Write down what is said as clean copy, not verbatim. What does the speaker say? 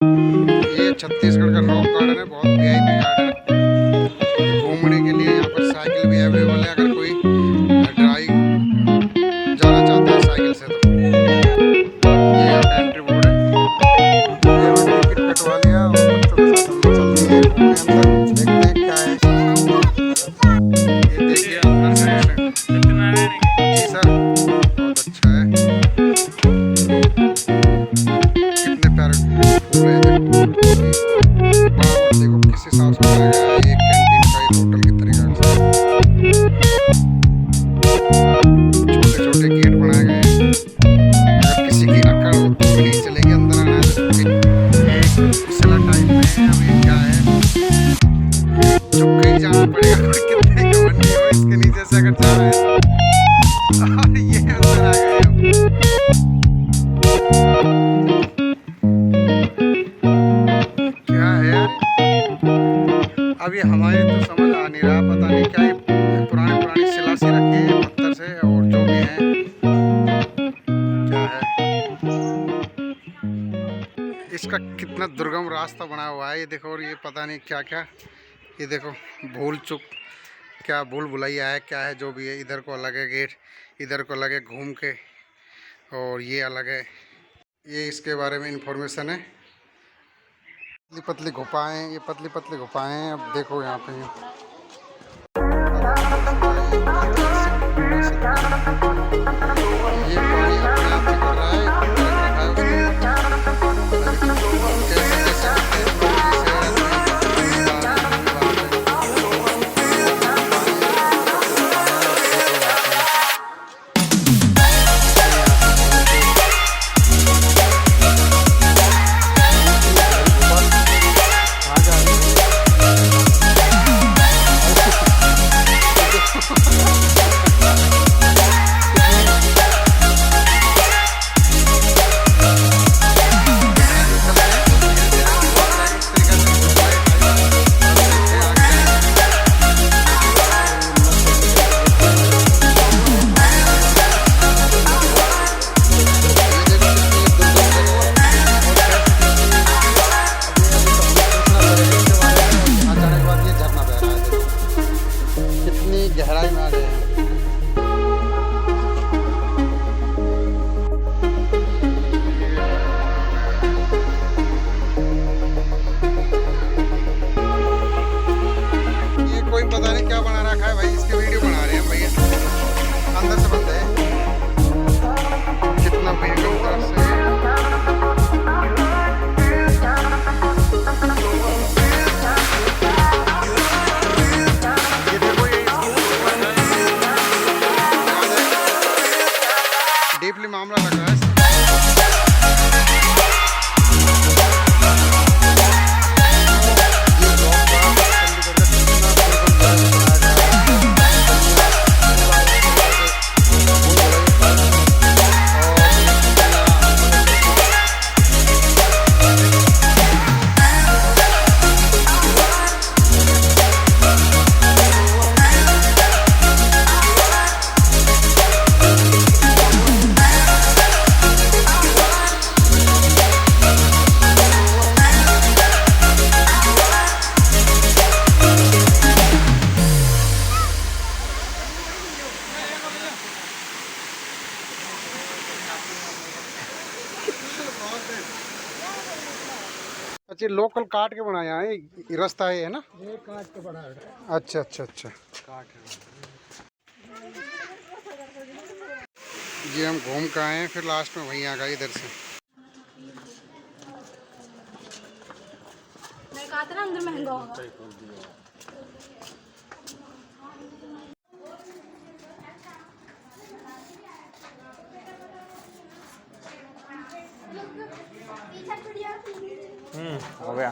ये छत्तीसगढ़ का rock garden है, बहुत वीआईपी गार्डन है। घूमने के लिए यहाँ पर साइकिल भी अवेलेबल है, अगर कोई ड्राइव जाना चाहता है साइकिल से तो। ये यहाँ का एंट्री बोर्ड है। ये हमने टिकट कटवा लिया और बच्चों के साथ हम चलते हैं घूमने अंदर, देखते हैं क्या है। ये देखिए अंदर से जी सर, बहुत अच्छा है। कितने प्यारे फूल हैं, देखो किस हिसाब से बनाया गया है। एक कैंटीन का, एक होटल की तरीके से छोटे छोटे गेट बनाए गए हैं। अगर किसी की अकड़ नहीं चलेगी अंदर आना है तो पिछला टाइम में अभी क्या है, चुप के ही जाना पड़ेगा। कितने घमंडी हो, इसके नीचे से अगर जा रहे हैं और ये अंदर आ गए हम। क्या है यार, अभी हमारे तो समझ आ नहीं रहा, पता नहीं क्या ये पुरानी शिला सी रखी है पत्थर से, और जो भी है क्या है। इसका कितना दुर्गम रास्ता बना हुआ है ये देखो, और ये पता नहीं क्या क्या, ये देखो भूल चुक क्या भूल भुलैया है क्या है, जो भी है। इधर को अलग है गेट, इधर को अलग है घूम के, और ये अलग है। ये इसके बारे में इंफॉर्मेशन है। पतली पतली गुफाएं, ये पतली पतली गुफाएं हैं। अब देखो यहाँ पे ये पानी अपने आप निकल रहा है, रखा है उसने। कैसे कैसे गहराई में आ गए हैं। ये कोई पता नहीं क्या बना रखा है भाई, इसकी वीडियो बना रहे हैं भैया, अंदर से बंद है। कितना भयंकर से डीपली मामला लग रहा है। अच्छा लोकल काट के बनाया है ये रास्ता है ना, ये काट के बनाया है। अच्छा अच्छा अच्छा, ये हम घूम के आए हैं, फिर लास्ट में वहीं आ गए इधर से। मैं कहा था ना अंदर महंगा होगा। हो गया।